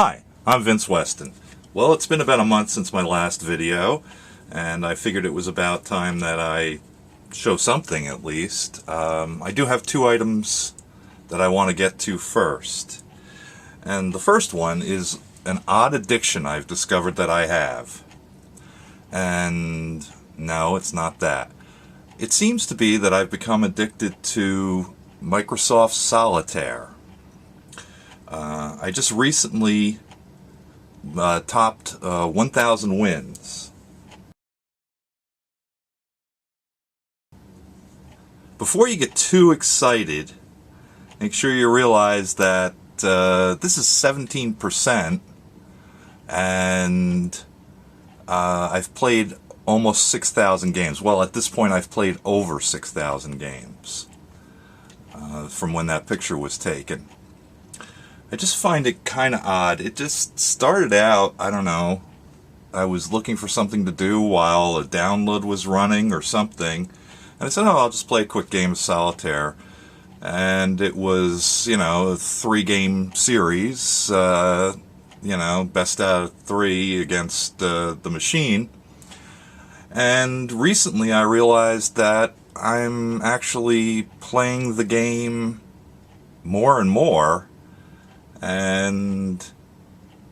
Hi, I'm Vince Weston. Well, it's been about a month since my last video, and I figured it was about time that I show something at least. I do have two items that I want to get to first. And the first one is an odd addiction I've discovered that I have. And no, it's not that. It seems to be that I've become addicted to Microsoft Solitaire. I just recently topped 1,000 wins. Before you get too excited, make sure you realize that this is 17%, and I've played almost 6,000 games. Well, at this point I've played over 6,000 games from when that picture was taken. I just find it kind of odd. It just started out, I don't know, I was looking for something to do while a download was running or something, and I said, oh, I'll just play a quick game of Solitaire. And it was, you know, a 3-game series, you know, best out of 3 against the machine. And recently I realized that I'm actually playing the game more and more, and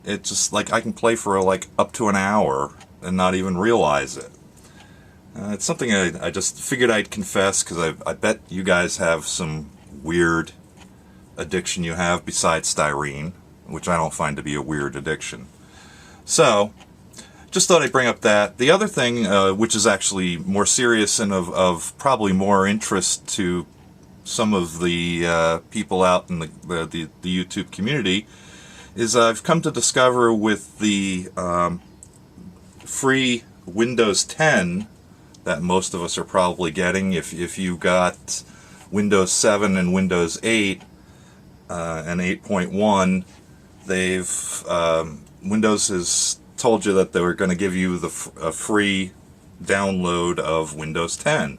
it's just like I can play for like up to an hour and not even realize it. It's something I just figured I'd confess, because I bet you guys have some weird addiction you have besides styrene, which I don't find to be a weird addiction. So just thought I'd bring up that. The other thing, which is actually more serious and of probably more interest to some of the people out in the YouTube community, is I've come to discover with the free Windows 10 that most of us are probably getting, if you got Windows 7 and Windows 8 and 8.1, Windows has told you that they were going to give you a free download of Windows 10,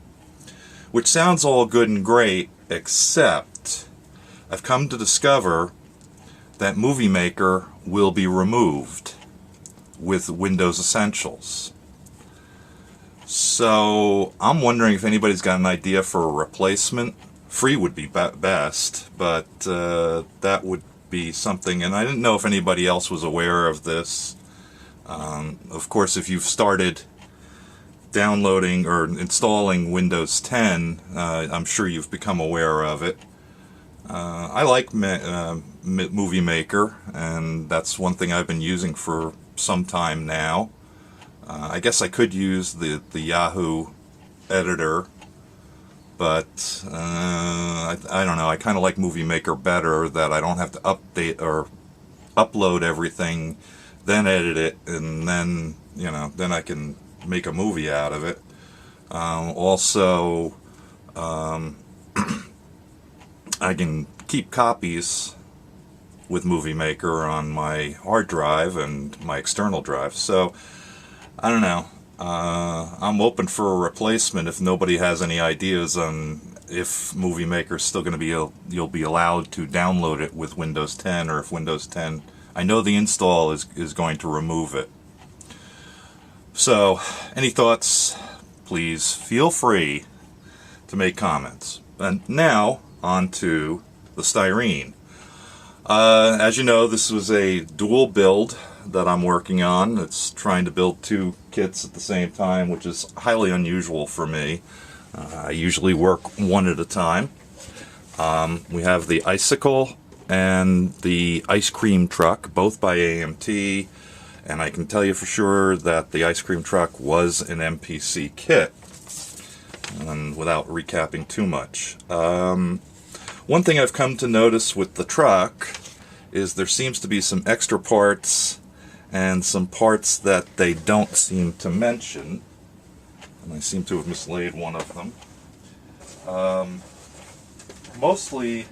which sounds all good and great, except I've come to discover that Movie Maker will be removed with Windows Essentials. So I'm wondering if anybody's got an idea for a replacement. Free would be best, but that would be something, and I didn't know if anybody else was aware of this. Of course, if you've started downloading or installing Windows 10, I'm sure you've become aware of it. I like Movie Maker, and that's one thing I've been using for some time now. I guess I could use the Yahoo editor, but I don't know. I kind of like Movie Maker better, that I don't have to update or upload everything, then edit it, and then, you know, then I can make a movie out of it. Also, I can keep copies with Movie Maker on my hard drive and my external drive. So I don't know. I'm open for a replacement if nobody has any ideas on if Movie Maker is still going to be you'll be allowed to download it with Windows 10, or if Windows 10, I know the install is going to remove it. So any thoughts, please feel free to make comments. And now on to the styrene. As you know, this was a dual build that I'm working on. It's trying to build 2 kits at the same time, which is highly unusual for me. I usually work one at a time. We have the Icicle and the Ice Cream Truck, both by AMT, and I can tell you for sure that the Ice Cream Truck was an MPC kit, and without recapping too much. One thing I've come to notice with the truck is there seems to be some extra parts and some parts that they don't seem to mention, and I seem to have mislaid one of them. Mostly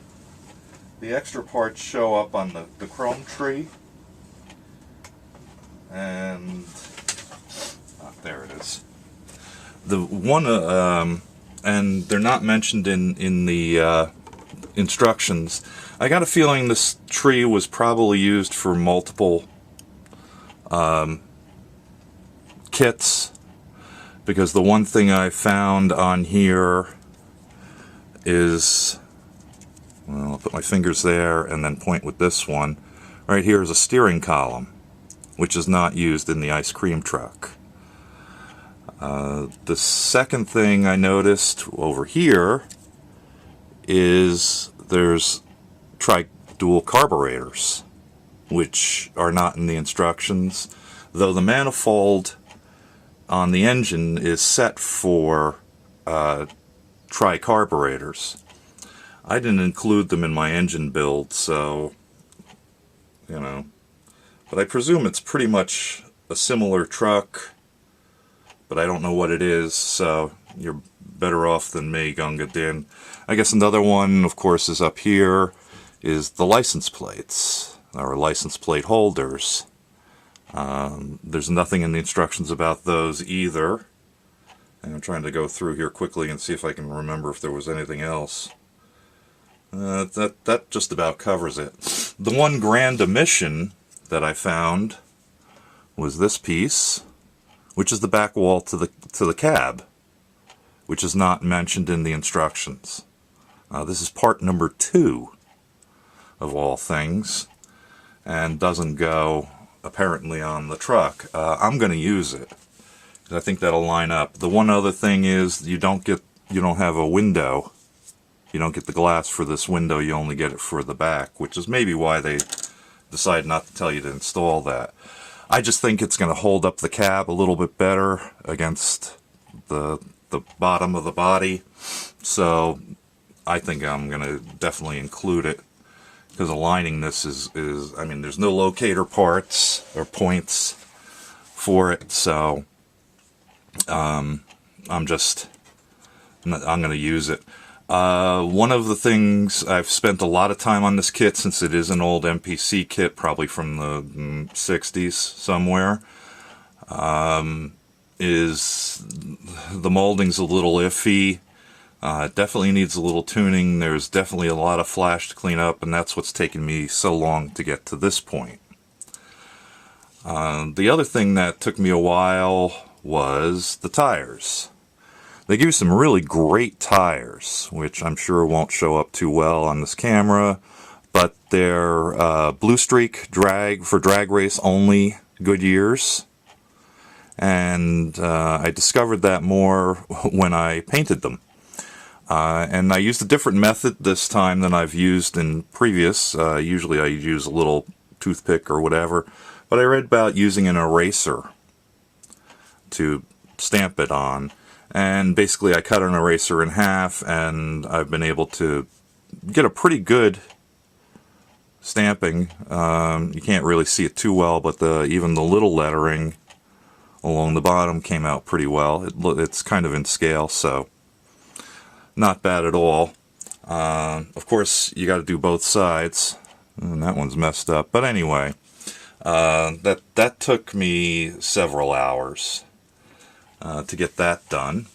the extra parts show up on the chrome tree, and there it is. The one, and they're not mentioned in the instructions. I got a feeling this tree was probably used for multiple kits, because the one thing I found on here is, well, I'll put my fingers there and then point with this one. Right here is a steering column, which is not used in the ice cream truck. The second thing I noticed over here is there's Trike dual carburetors, which are not in the instructions, though the manifold on the engine is set for Trike carburetors. I didn't include them in my engine build, so, you know, but I presume it's pretty much a similar truck, but I don't know what it is, so you're better off than me, Gunga Din. I guess another one, of course, is up here, is the license plates, or license plate holders. There's nothing in the instructions about those either. And I'm trying to go through here quickly and see if I can remember if there was anything else. That just about covers it. The one grand omission that I found was this piece, which is the back wall to the cab, which is not mentioned in the instructions. This is part number 2 of all things, and doesn't go apparently on the truck. I'm going to use it because I think that'll line up. The one other thing is you don't have a window. You don't get the glass for this window. You only get it for the back, which is maybe why they decided not to tell you to install that. I just think it's going to hold up the cab a little bit better against the bottom of the body, so I think I'm going to definitely include it, because aligning this is I mean, there's no locator parts or points for it, so I'm going to use it. One of the things, I've spent a lot of time on this kit since it is an old MPC kit, probably from the 60s somewhere, is the molding's a little iffy. It definitely needs a little tuning. There's definitely a lot of flash to clean up, and that's what's taken me so long to get to this point. The other thing that took me a while was the tires. They give you some really great tires, which I'm sure won't show up too well on this camera, but they're Blue Streak drag for drag race only Goodyears, and I discovered that more when I painted them. And I used a different method this time than I've used in previous. Usually I use a little toothpick or whatever, but I read about using an eraser to stamp it on. And basically I cut an eraser in half, and I've been able to get a pretty good stamping. You can't really see it too well, but even the little lettering along the bottom came out pretty well. It's kind of in scale, so not bad at all. Of course, you got to do both sides, and that one's messed up. But anyway, that took me several hours to get that done.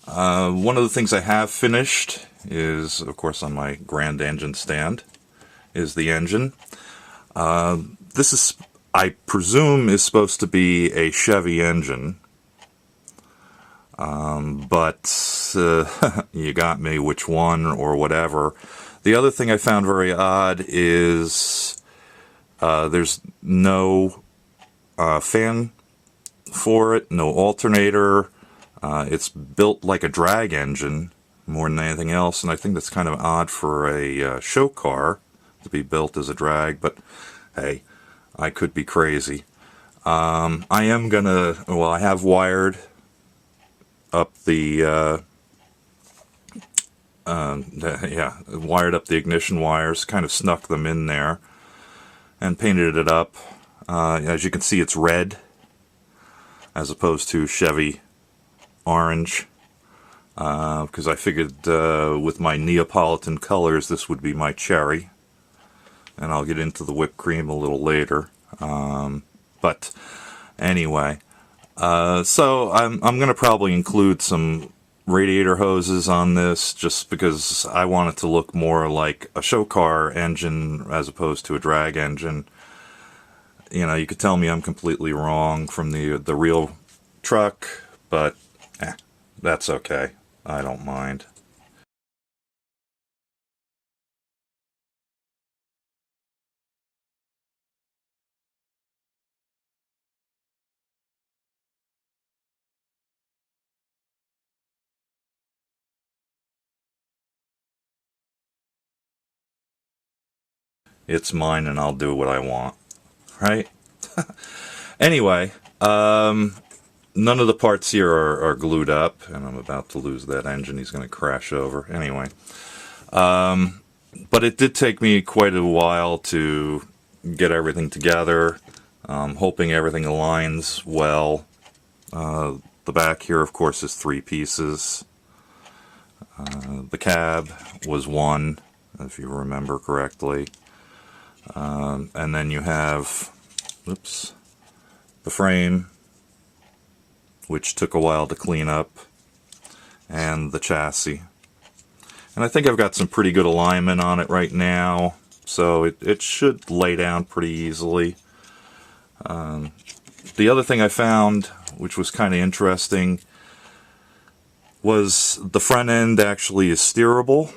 One of the things I have finished is, of course, on my grand engine stand, is the engine. This is, I presume, is supposed to be a Chevy engine. But you got me, which one or whatever. The other thing I found very odd is there's no fan for it, no alternator. It's built like a drag engine more than anything else, and I think that's kind of odd for a show car to be built as a drag, but hey, I could be crazy. I am gonna, well, I have wired up the wired up the ignition wires, kind of snuck them in there and painted it up. As you can see, it's red as opposed to Chevy orange, because I figured with my Neapolitan colors this would be my cherry, and I'll get into the whipped cream a little later. But anyway, so I'm going to probably include some radiator hoses on this just because I want it to look more like a show car engine as opposed to a drag engine. You know, you could tell me I'm completely wrong from the real truck, but that's okay. I don't mind. It's mine and I'll do what I want, right? Anyway, none of the parts here are glued up, and I'm about to lose that engine. He's going to crash over. Anyway, but it did take me quite a while to get everything together, hoping everything aligns well. The back here, of course, is 3 pieces. The cab was 1, if you remember correctly. And then you have, oops, the frame, which took a while to clean up, and the chassis. And I think I've got some pretty good alignment on it right now, so it should lay down pretty easily. The other thing I found, which was kind of interesting, was the front end actually is steerable.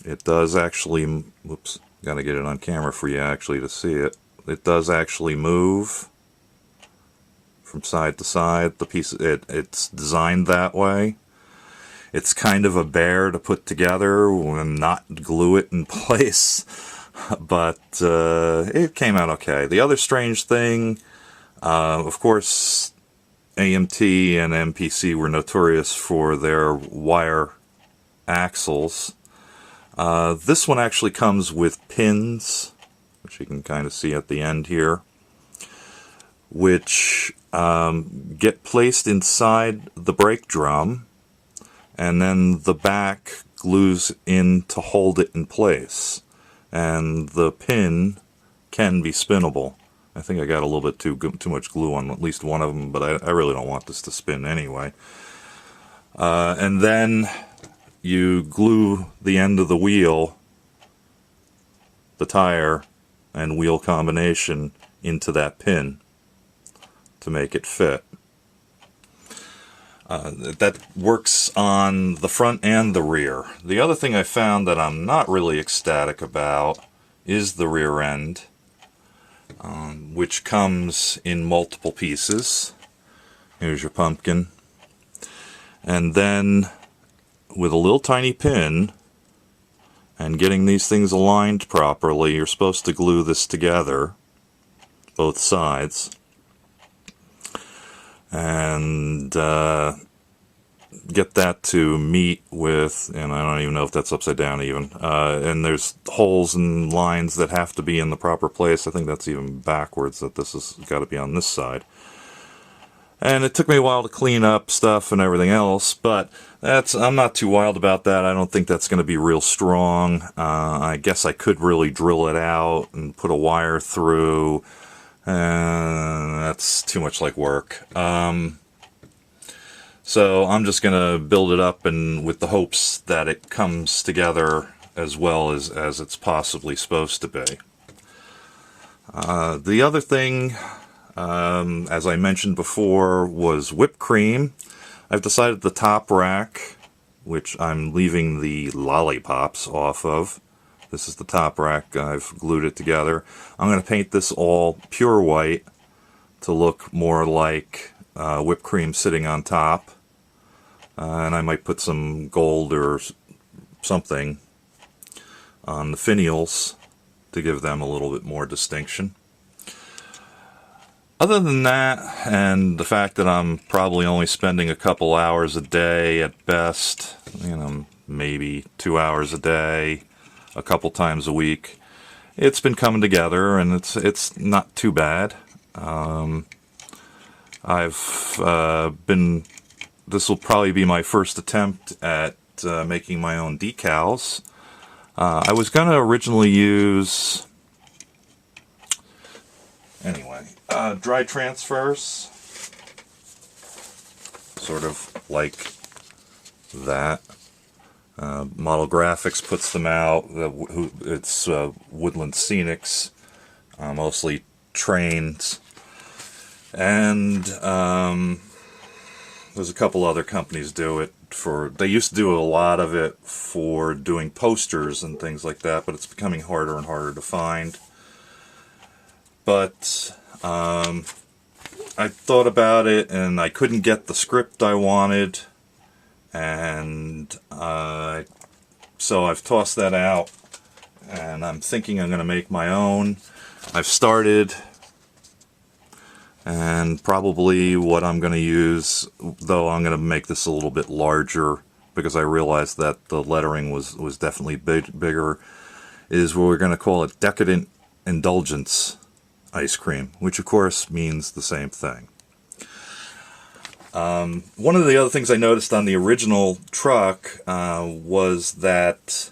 It does actually, whoops, gotta get it on camera for you actually to see it. It does actually move from side to side. The piece, it's designed that way. It's kind of a bear to put together and not glue it in place, but it came out okay. The other strange thing, of course, AMT and MPC were notorious for their wire axles. This one actually comes with pins, which you can kind of see at the end here, which get placed inside the brake drum, and then the back glues in to hold it in place. And the pin can be spinnable. I think I got a little bit too much glue on at least one of them, but I really don't want this to spin anyway. And then you glue the end of the wheel, the tire and wheel combination, into that pin to make it fit. That works on the front and the rear. The other thing I found that I'm not really ecstatic about is the rear end, which comes in multiple pieces. Here's your pumpkin. And then with a little tiny pin and getting these things aligned properly, you're supposed to glue this together, both sides, and get that to meet with, and I don't even know if that's upside down even, and there's holes and lines that have to be in the proper place. I think that's even backwards, that this has got to be on this side. And it took me a while to clean up stuff and everything else, but I'm not too wild about that. I don't think that's going to be real strong. I guess I could really drill it out and put a wire through. That's too much like work. So I'm just going to build it up, and with the hopes that it comes together as well as it's possibly supposed to be. The other thing, as I mentioned before, was whipped cream. I've decided the top rack, which I'm leaving the lollipops off of. This is the top rack. I've glued it together. I'm going to paint this all pure white to look more like whipped cream sitting on top. And I might put some gold or something on the finials to give them a little bit more distinction. Other than that, and the fact that I'm probably only spending a couple hours a day at best, you know, maybe 2 hours a day, a couple times a week, it's been coming together, and it's not too bad. This will probably be my first attempt at making my own decals. I was going to originally use, anyway, dry transfers, sort of like that. Model Graphics puts them out. It's Woodland Scenics, mostly trains. And there's a couple other companies do it for. They used to do a lot of it for doing posters and things like that, but it's becoming harder and harder to find. But I thought about it, and I couldn't get the script I wanted, and so I've tossed that out, and I'm thinking I'm going to make my own. I've started, and probably what I'm going to use, though I'm going to make this a little bit larger because I realized that the lettering was definitely bigger, is what we're going to call it Decadent Indulgence ice cream, which of course means the same thing. One of the other things I noticed on the original truck was that,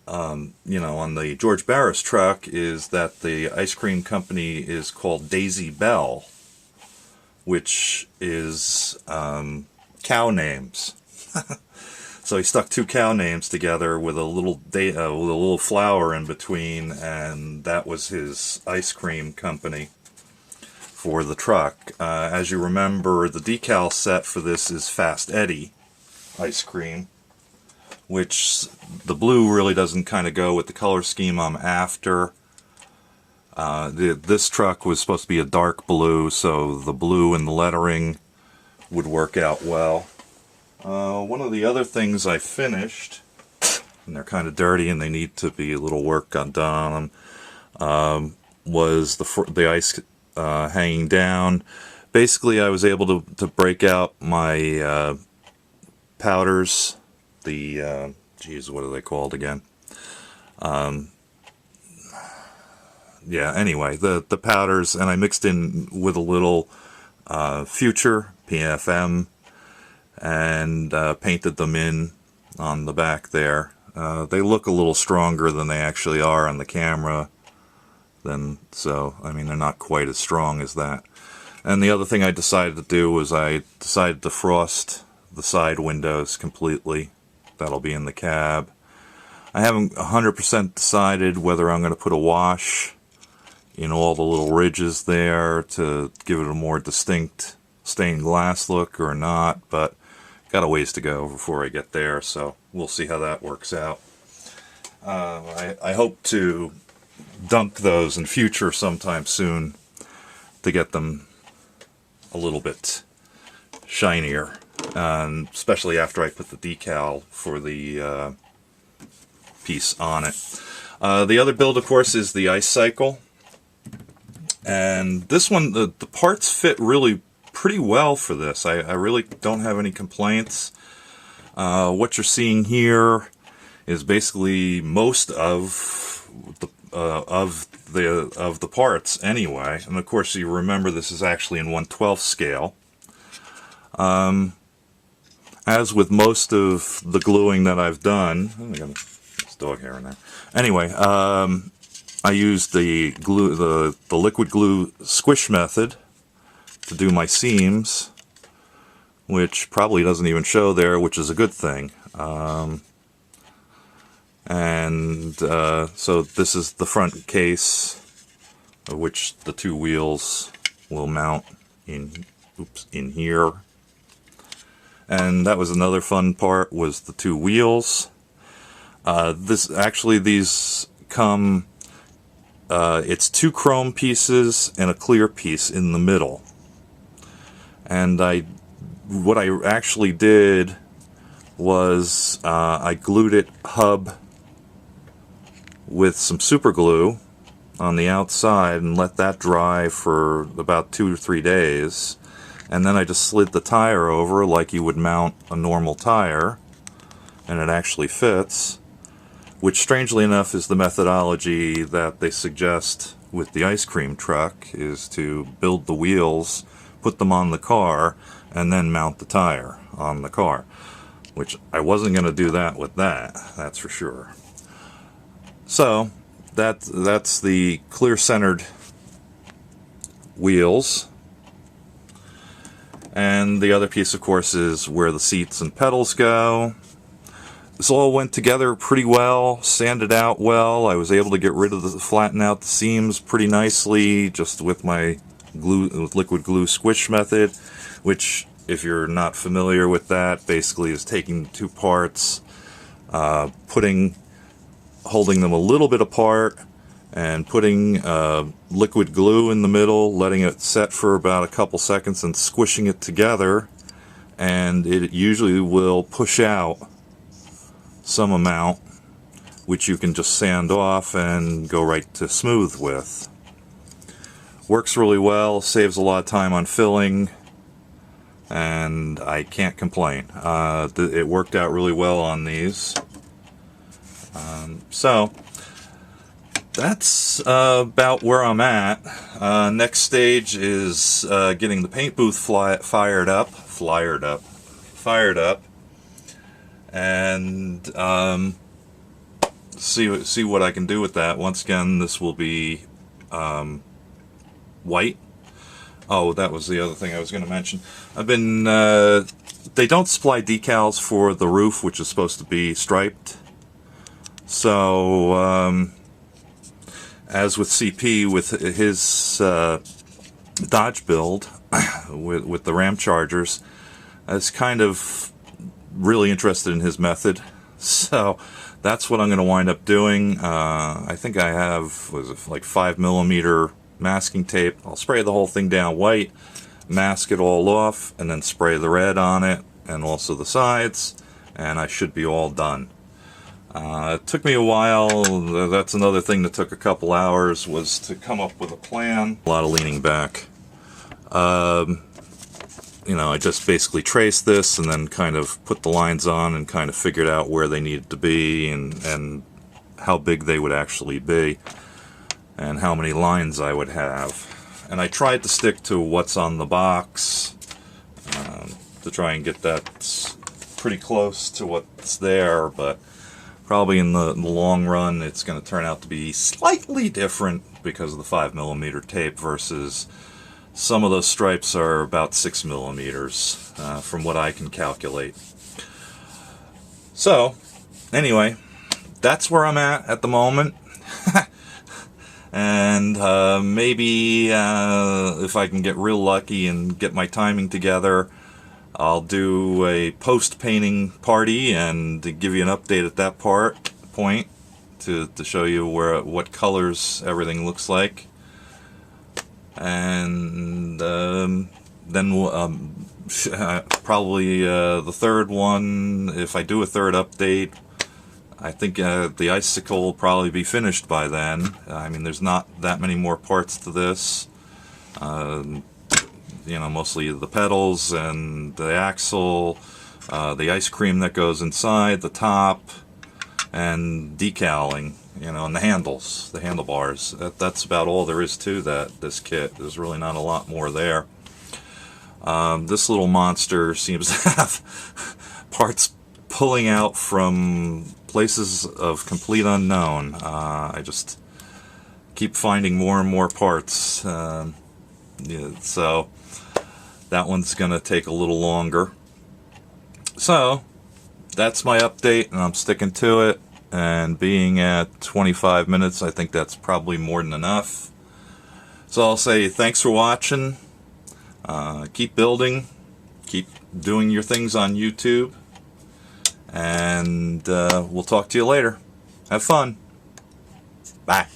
you know, on the George Barris truck, is that the ice cream company is called Daisy Bell, which is cow names. So he stuck two cow names together with a little flower in between, and that was his ice cream company for the truck. As you remember, the decal set for this is Fast Eddie ice cream, which the blue really doesn't kind of go with the color scheme I'm after. This truck was supposed to be a dark blue, so the blue and the lettering would work out well. One of the other things I finished, and they're kind of dirty and they need to be a little work done on them, was the ice hanging down. Basically, I was able to break out my powders. The geez, what are they called again? Yeah, anyway, the powders, and I mixed in with a little Future PFM, and painted them in on the back there. They look a little stronger than they actually are on the camera. So I mean, they're not quite as strong as that. And the other thing I decided to do was I decided to frost the side windows completely. That'll be in the cab. I haven't 100% decided whether I'm going to put a wash in all the little ridges there to give it a more distinct stained glass look or not, but got a ways to go before I get there, so we'll see how that works out. I hope to dunk those in future sometime soon to get them a little bit shinier, especially after I put the decal for the piece on it. The other build, of course, is the Ice Cycle, and this one, the parts fit really pretty well for this. I really don't have any complaints. What you're seeing here is basically most of the parts anyway, and of course you remember this is actually in 1/12 scale. As with most of the gluing that I've done, I got this dog hair in there. Anyway, I used the liquid glue squish method to do my seams, which probably doesn't even show there, which is a good thing. So this is the front case, of which the two wheels will mount in here. And that was another fun part, was the two wheels. These come, it's two chrome pieces and a clear piece in the middle. And what I actually did was I glued it hub with some super glue on the outside and let that dry for about 2 or 3 days, and then I just slid the tire over like you would mount a normal tire, and it actually fits, which strangely enough is the methodology that they suggest with the ice cream truck, is to build the wheels, put them on the car, and then mount the tire on the car, which I wasn't going to do that with that's for sure. So that's the clear centered wheels, And the other piece, of course, is where the seats and pedals go. This all went together pretty well, sanded out well. I was able to get rid of flatten out the seams pretty nicely just with my liquid glue squish method, which, if you're not familiar with that, basically is taking two parts, holding them a little bit apart, and putting liquid glue in the middle, letting it set for about a couple seconds, and squishing it together, and it usually will push out some amount, which you can just sand off and go right to smooth with. Works really well, saves a lot of time on filling, and I can't complain. It worked out really well on these. So that's about where I'm at. Next stage is getting the paint booth fired up, and see what I can do with that. Once again, this will be white. Oh, that was the other thing I was going to mention. I've been they don't supply decals for the roof, which is supposed to be striped. So as with CP, with his Dodge build with the Ram Chargers, I was kind of really interested in his method, so that's what I'm going to wind up doing. I think I have, was it like 5mm masking tape. I'll spray the whole thing down white, mask it all off, and then spray the red on it, and also the sides, and I should be all done. It took me a while. That's another thing that took a couple hours, was to come up with a plan. A lot of leaning back. You know, I just basically traced this and then kind of put the lines on and kind of figured out where they needed to be and how big they would actually be and how many lines I would have. And I tried to stick to what's on the box to try and get that pretty close to what's there, but probably in the long run it's going to turn out to be slightly different because of the 5mm tape versus some of those stripes are about 6mm from what I can calculate. So anyway, that's where I'm at the moment. And maybe if I can get real lucky and get my timing together, I'll do a post-painting party and give you an update at that point to show you what colors everything looks like. And then probably the third one, if I do a third update, I think the icicle will probably be finished by then. I mean, there's not that many more parts to this. You know, mostly the pedals and the axle, the ice cream that goes inside, the top, and decaling, you know, and the handles, the handlebars. That's about all there is to this kit. There's really not a lot more there. This little monster seems to have parts pulling out from places of complete unknown. I just keep finding more and more parts. Yeah, so that one's going to take a little longer. So that's my update, and I'm sticking to it. And being at 25 minutes, I think that's probably more than enough. So I'll say thanks for watching. Keep building. Keep doing your things on YouTube. And we'll talk to you later. Have fun. Bye.